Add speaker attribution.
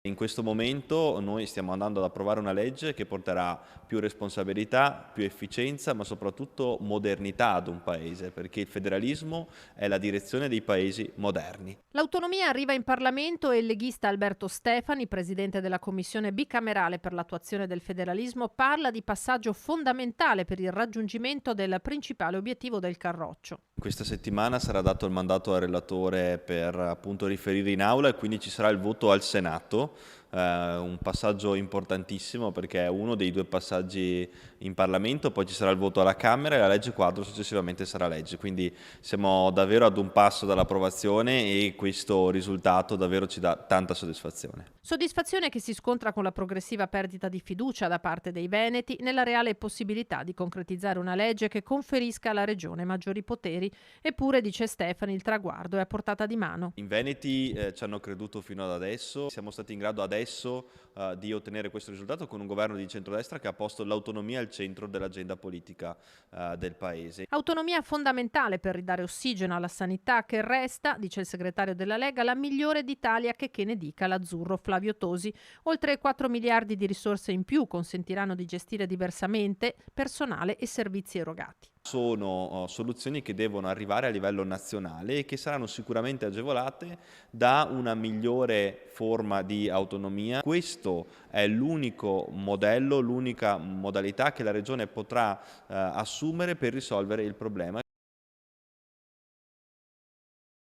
Speaker 1: In questo momento noi stiamo andando ad approvare una legge che porterà più responsabilità, più efficienza, ma soprattutto modernità ad un paese, perché il federalismo è la direzione dei paesi moderni.
Speaker 2: L'autonomia arriva in Parlamento e il leghista Alberto Stefani, presidente della Commissione bicamerale per l'attuazione del federalismo, parla di passaggio fondamentale per il raggiungimento del principale obiettivo del Carroccio.
Speaker 1: Questa settimana sarà dato il mandato al relatore per appunto riferire in aula e quindi ci sarà il voto al Senato, un passaggio importantissimo perché è uno dei due passaggi in Parlamento, poi ci sarà il voto alla Camera e la legge quadro successivamente sarà legge, quindi siamo davvero ad un passo dall'approvazione e questo risultato davvero ci dà tanta soddisfazione.
Speaker 2: Soddisfazione che si scontra con la progressiva perdita di fiducia da parte dei veneti nella reale possibilità di concretizzare una legge che conferisca alla regione maggiori poteri. Eppure, dice Stefani, il traguardo è a portata di mano.
Speaker 1: In Veneti ci hanno creduto fino ad adesso, siamo stati in grado adesso di ottenere questo risultato con un governo di centrodestra che ha posto l'autonomia al centro dell'agenda politica del Paese.
Speaker 2: Autonomia fondamentale per ridare ossigeno alla sanità che resta, dice il segretario della Lega, la migliore d'Italia che ne dica l'azzurro Flavio Tosi. Oltre 4 miliardi di risorse in più consentiranno di gestire diversamente personale e servizi erogati.
Speaker 1: Sono soluzioni che devono arrivare a livello nazionale e che saranno sicuramente agevolate da una migliore forma di autonomia. Questo è l'unico modello, l'unica modalità che la Regione potrà assumere per risolvere il problema.